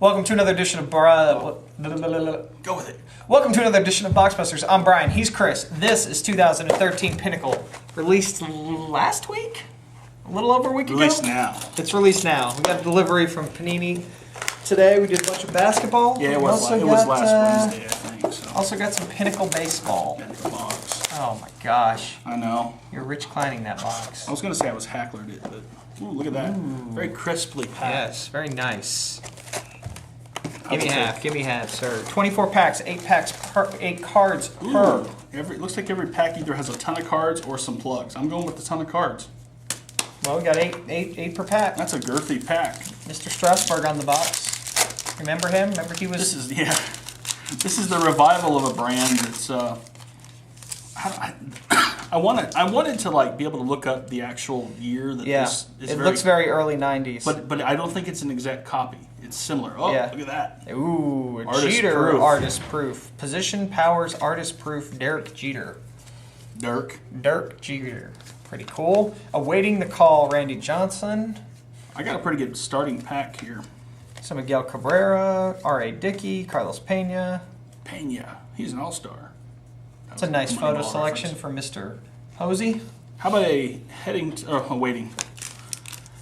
Welcome to another edition of Go with it. Welcome to another edition of Boxbusters. I'm Brian. He's Chris. This is 2013 Pinnacle, released last week, a little over a week ago. Released now. It's released now. We got a delivery from Panini today. We did a bunch of basketball. Yeah, it was last Wednesday, I think. So. Also got some Pinnacle baseball. Pinnacle box. Oh my gosh! I know. You're Rich Kleining that box. I was gonna say I was hacklered it, but ooh, look at that. Ooh. Very crisply packed. Yes, very nice. Give me half, sir. 24 packs, 8 cards per. It looks like every pack either has a ton of cards or some plugs. I'm going with a ton of cards. Well, we got eight per pack. That's a girthy pack. Mr. Strasburg on the box. Remember him? Remember he was. This is the revival of a brand that's. I wanted to like be able to look up the actual year that this is. It looks very early 90s. But I don't think it's an exact copy. It's similar. Oh, yeah. Look at that. Ooh, a Artist Jeter proof. artist proof. Position powers artist proof Derek Jeter. Dirk Jeter. Pretty cool. Awaiting the call, Randy Johnson. I got a pretty good starting pack here. Some Miguel Cabrera, R.A. Dickey, Carlos Pena. He's an all-star. It's a nice photo selection for Mr. Posey. How about awaiting?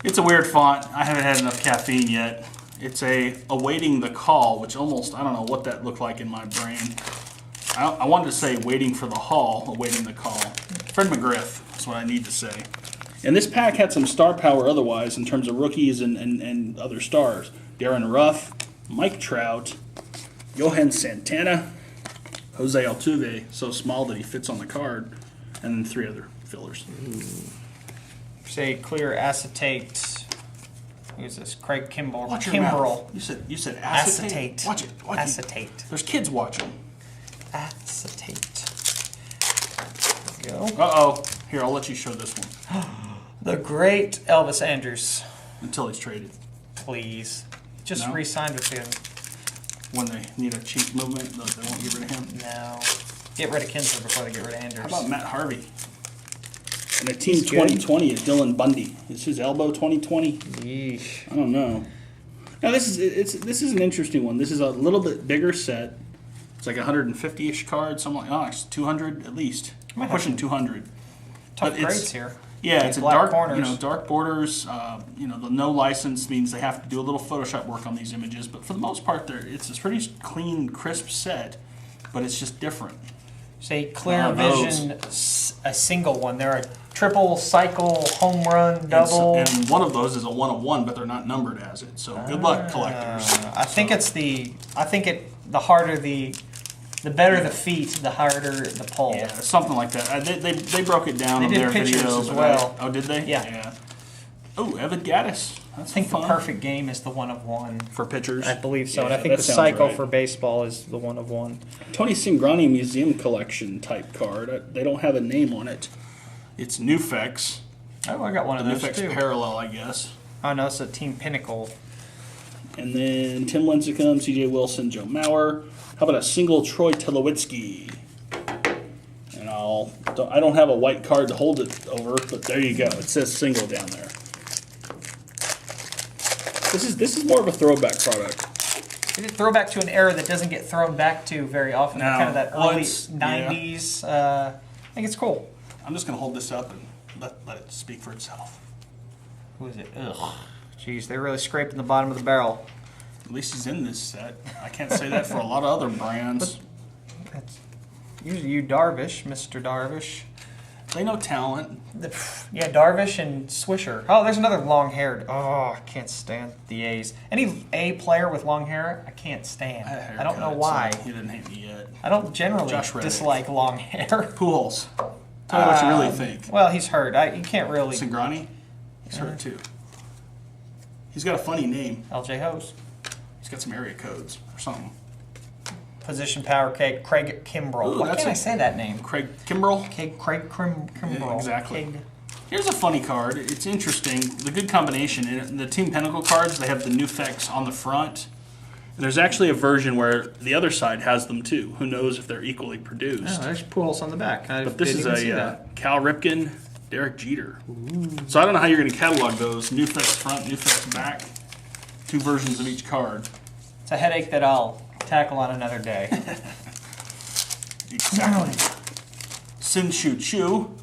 It's a weird font. I haven't had enough caffeine yet. It's awaiting the call, which almost, I don't know what that looked like in my brain. I wanted to say waiting for the haul, awaiting the call. Fred McGriff is what I need to say. And this pack had some star power otherwise in terms of rookies and other stars. Darren Ruff, Mike Trout, Johan Santana, Jose Altuve, so small that he fits on the card, and then 3 other fillers. Say clear acetate. Who's this? Craig Kimbrell. Watch your mouth. You said acetate. Watch it. Acetate. There's kids watching. Acetate. There we go. Uh-oh. Here, I'll let you show this one. The great Elvis Andrus. Until he's traded. Please. Just re-signed with him. When they need a cheap movement, they won't get rid of him? No. Get rid of Kinsler before they get rid of Andrus. How about Matt Harvey? And the team 2020 is Dylan Bundy. Is his elbow 2020? Yeesh. I don't know. Now this is an interesting one. This is a little bit bigger set. It's like 150-ish cards, something like it's 200 at least. Pushing 200. Tough grades here. Yeah, it's a dark corners. Dark borders. The no license means they have to do a little Photoshop work on these images, but for the most part, it's a pretty clean, crisp set, but it's just different. Say clear vision, a single one. They're a triple, cycle, home run, double. And one of those is a 1 of 1, but they're not numbered as it. So good luck, collectors. I think the harder the better the feet, the harder the pull. Yeah, something like that. They broke it down on their video as well. Oh, did they? Yeah. Oh, Evan Gaddis. I think the perfect game is the 1 of 1 for pitchers. I believe so, and I think the cycle for baseball is the 1 of 1. Tony Cingrani Museum Collection type card. They don't have a name on it. It's Newfex. Oh, I got one of those Newfex too. Parallel, I guess. Oh no, it's a Team Pinnacle. And then Tim Lincecum, C.J. Wilson, Joe Mauer. How about a single Troy Tulowitzki? And I don't have a white card to hold it over, but there you go. It says single down there. This is more of a throwback product. It's a throwback to an era that doesn't get thrown back to very often. No, kind of that early 90s. I think it's cool. I'm just going to hold this up and let it speak for itself. Who is it? Ugh. Jeez, they're really scraping the bottom of the barrel. At least he's in this set. I can't say that for a lot of other brands. That's usually you, Darvish, Mr. Darvish. They know talent. Yeah, Darvish and Swisher. Oh, there's another long-haired. Oh, I can't stand the A's. Any A player with long hair, I can't stand. I don't know why. He didn't hate me yet. I don't generally dislike long hair. Pujols. Tell me what you really think. Well, he's hurt. You can't really. Cingrani? He's hurt too. He's got a funny name. LJ Hose. He's got some area codes or something. Position power, Craig Kimbrell. Why can't I say that name? Craig Kimbrell? Craig Kimbrell. Yeah, exactly. Here's a funny card. It's interesting. The good combination. In the Team Pinnacle cards, they have the Newfex on the front. And there's actually a version where the other side has them too. Who knows if they're equally produced. Oh, there's Pujols on the back. But this is a Cal Ripken, Derek Jeter. Ooh. So I don't know how you're going to catalog those. Newfex front, Newfex back. 2 versions of each card. It's a headache that I'll tackle on another day. Exactly. Sin Shu Chu.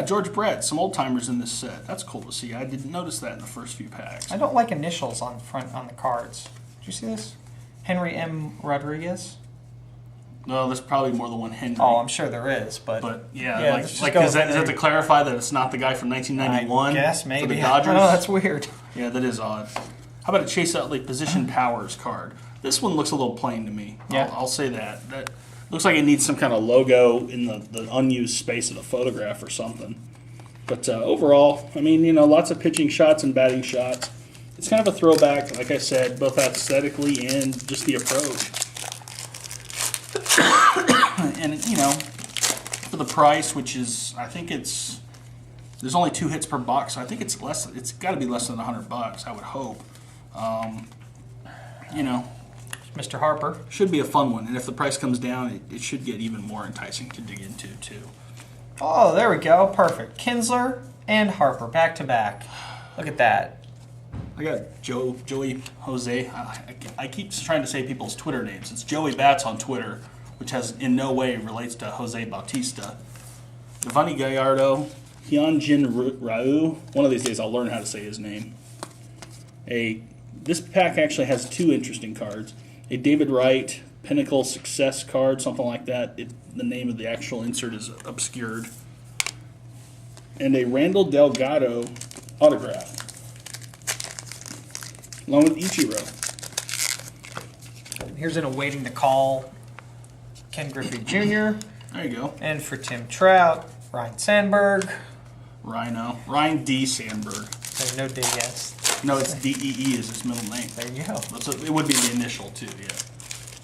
George Brett, some old timers in this set. That's cool to see. I didn't notice that in the first few packs. I don't like initials on front on the cards. Did you see this? Henry M. Rodriguez. No, there's probably more than one Henry. Oh, I'm sure there is, but yeah, is that to clarify that it's not the guy from 1991? I guess maybe. For the Dodgers? Oh, that's weird. Yeah, that is odd. How about a Chase Utley Position Powers card? This one looks a little plain to me. Yeah. I'll say that. That looks like it needs some kind of logo in the unused space of the photograph or something. But overall, I mean, lots of pitching shots and batting shots. It's kind of a throwback, like I said, both aesthetically and just the approach. And, for the price, which is, I think there's only 2 hits per box, so I think it's got to be less than $100, I would hope. Mr. Harper. Should be a fun one, and if the price comes down, it should get even more enticing to dig into, too. Oh, there we go. Perfect. Kinsler and Harper, back to back. Look at that. I got Joey Jose. I keep trying to say people's Twitter names. It's Joey Bats on Twitter, which in no way relates to Jose Bautista. Giovanni Gallardo, Hyunjin Ryu. One of these days I'll learn how to say his name. This pack actually has 2 interesting cards. A David Wright Pinnacle Success card, something like that. The name of the actual insert is obscured. And a Randall Delgado autograph, along with Ichiro. Here's an awaiting the call. Ken Griffey Jr. There you go. And for Tim Trout, Ryan Sandberg. Ryan D. Sandberg. There's no D, yes. No, it's D-E-E is his middle name. There you go. It would be the initial, too, yeah.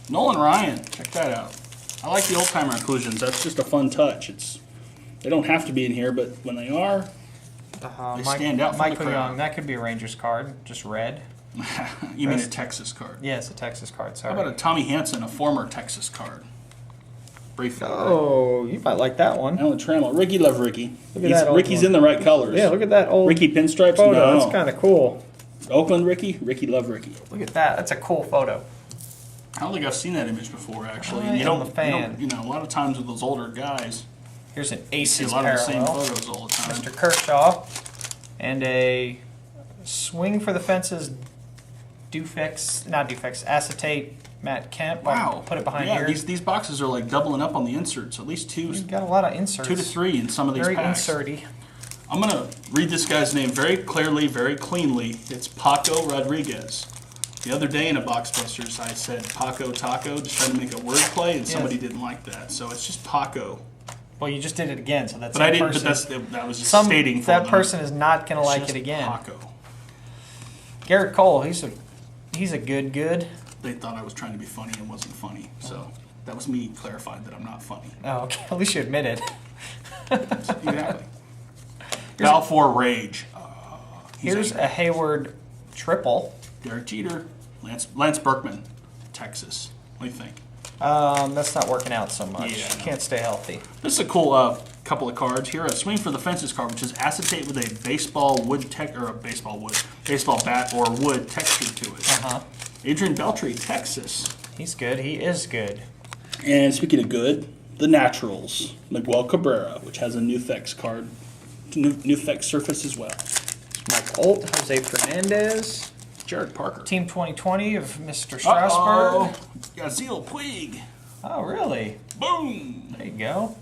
Nolan Ryan, check that out. I like the old-timer inclusions. That's just a fun touch. They don't have to be in here, but when they are, they stand out from the Michael crowd. Young, that could be a Rangers card, just red. You mean a Texas card? Yes, a Texas card, sorry. How about a Tommy Hansen, a former Texas card? Briefly. Oh, you might like that one. Alan Trammell. Ricky, love Ricky. Look at that old Ricky's one. in the right colors. Yeah, look at that old Ricky pinstripes? photo. No. That's kind of cool. Oakland Ricky? Ricky, love Ricky. Look at that. That's a cool photo. I don't think I've seen that image before, actually. I am a fan. A lot of times with those older guys, Here's an you see a Aces lot of the same parallel. photos all the time. Mr. Kershaw. And a swing for the fences acetate Matt Kemp. Wow. I'll put it behind yeah, here. These boxes are like doubling up on the inserts. At least You've got a lot of inserts. 2 to 3 in some of these Very packs. inserty. I'm going to read this guy's name very clearly, very cleanly. It's Paco Rodriguez. The other day in a Box Busters, I said Paco Taco, just trying to make a word play, and somebody didn't like that. So it's just Paco. Well, you just did it again, so that's But I didn't. But that was just stating for that them. person is not going to like Just it again. Paco. Garrett Cole, he's a good. They thought I was trying to be funny and wasn't funny. So that was me clarified that I'm not funny. Oh, okay. At least you admitted. Exactly. Balfour Rage. Here's a Hayward triple. Derek Jeter. Lance Berkman, Texas. What do you think? That's not working out so much. Yeah, I know. Can't stay healthy. This is a cool couple of cards here. A Swing for the Fences card, which is acetate with a baseball bat or wood texture to it. Adrian Beltre, Texas. He's good. He is good. And speaking of good, the Naturals, Miguel Cabrera, which has a Nufex card, Nufex surface as well. Mike Olt, Jose Fernandez. Jared Parker. Team 2020 of Mr. Strasburg. Yasiel Puig. Oh, really? Boom. There you go.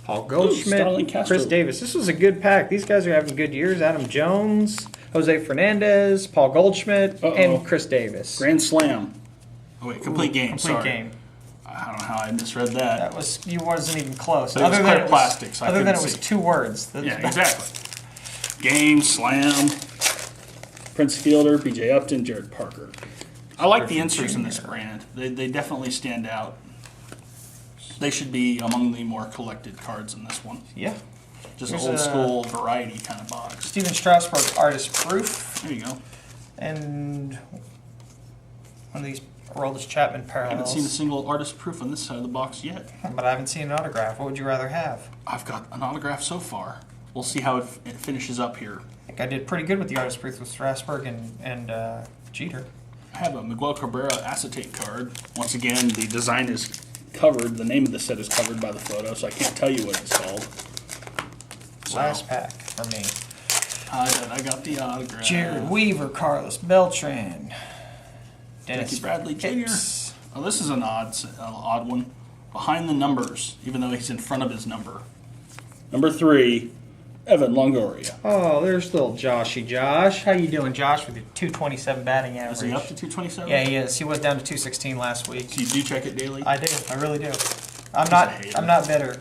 Paul Starling Goldschmidt, Castro. Chris Davis. This was a good pack. These guys are having good years. Adam Jones, Jose Fernandez, Paul Goldschmidt, and Chris Davis. Grand Slam. Oh, wait, complete game. Complete game. I don't know how I misread that. You wasn't even close. But it was clear plastics. Other than it was 2 words. Yeah, exactly. Game, slam, Prince Fielder, B.J. Upton, Jared Parker. I like the inserts in this brand. They definitely stand out. They should be among the more collected cards in this one. Yeah. Just Here's an old school variety kind of box. Steven Strasburg Artist Proof. There you go. And one of these Aroldis Chapman I parallels. haven't seen a single artist proof on this side of the box yet. But I haven't seen an autograph. What would you rather have? I've got an autograph so far. We'll see how it finishes up here. I think I did pretty good with the Artist Proof with Strasburg and Jeter. I have a Miguel Cabrera acetate card. Once again, the design is covered. The name of the set is covered by the photo, so I can't tell you what it's called. So, Last pack for me. I got the autograph. Jared Weaver, Carlos Beltran, Dennis Ricky Bradley Jr. Hicks. Oh, this is an odd one. Behind the numbers, even though he's in front of his number. Number 3, Evan Longoria. Oh, there's little Joshy Josh. How you doing, Josh, with your 227 batting average? Is he up to 227? Yeah, he is. He was down to 216 last week. So you do check it daily? I do. I really do. I'm not bitter,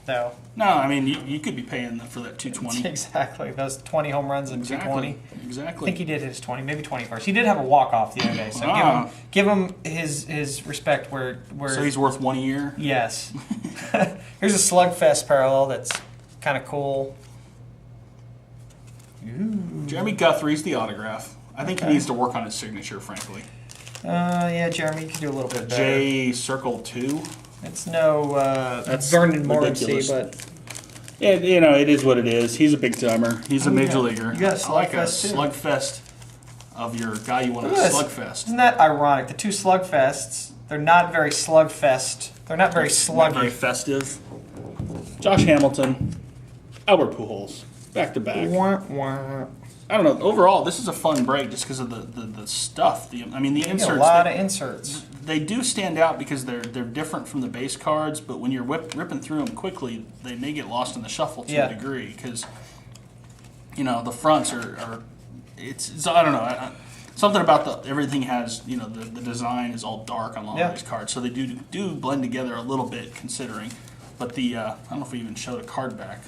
though. No, I mean, you could be paying for that 220. Exactly. Those 20 home runs and 220. Exactly. I think he did hit his 20, maybe 21st. He did have a walk-off the other day, so give him his respect where... So he's worth 1 a year? Yes. Here's a Slugfest parallel that's kind of cool. Ooh. Jeremy Guthrie's the autograph. I think he needs to work on his signature, frankly. Yeah, Jeremy, you can do a little bit better. J Circle 2. It's no That's Vernon ridiculous. Morrissey, but... Yeah, you know, it is what it is. He's a big timer. He's a major leaguer. You got a I like a Slugfest, too. Slugfest of your guy you want to Look at this. Slugfest. Isn't that ironic? The two Slugfests, they're not very Slugfest. They're not very sluggy. Not very festive. Josh Hamilton, Albert Pujols, back to back. Wah, wah. I don't know. Overall, this is a fun break just because of the stuff. The inserts. A lot of inserts. They do stand out because they're different from the base cards, but when you're ripping through them quickly, they may get lost in the shuffle to a degree because, you know, the fronts are it's I don't know. Something about everything has, you know, the design is all dark on a lot of these cards, so they do blend together a little bit considering. But I don't know if we even showed a card back.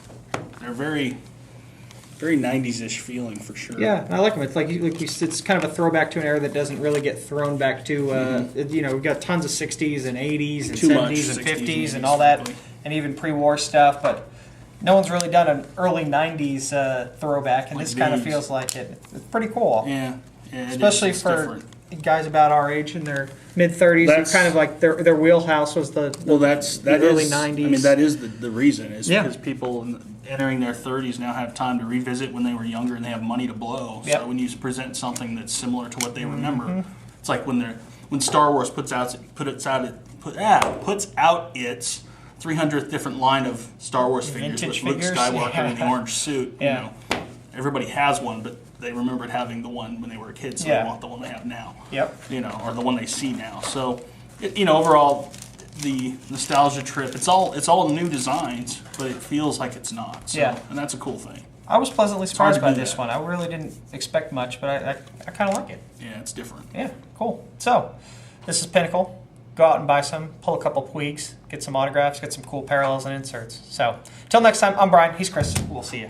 They're very 90s-ish feeling for sure. Yeah, I like them. It's like it's kind of a throwback to an era that doesn't really get thrown back to. You know, we've got tons of 60s and 80s and 70s and 50s and all that, and even pre-war stuff. But no one's really done an early 90s throwback, and Like this kind of these. feels like it. It's pretty cool. Yeah, Especially it's for different. guys about our age in their mid-30s. It's kind of like their wheelhouse was the early 90s. I mean, that is the reason is Yeah. because people entering their 30s now have time to revisit when they were younger and they have money to blow. Yep. So when you present something that's similar to what they remember, it's like when Star Wars puts out its 300th different line of Star Wars figures Vintage with Luke figures? Skywalker in the orange suit. Yeah. You know, everybody has one, but they remembered having the one when they were a kid, so they want the one they have now. Yep. You know, or the one they see now. So, you know, overall, the nostalgia trip, it's all new designs, but it feels like it's not. So, Yeah. and that's a cool thing. I was pleasantly hard surprised to by do this that. one. I really didn't expect much, but I kind of like it. Yeah, it's different. Yeah, cool. So, this is Pinnacle. Go out and buy some, pull a couple Puigs, get some autographs, get some cool parallels and inserts. So, till next time, I'm Brian. He's Chris. We'll see you.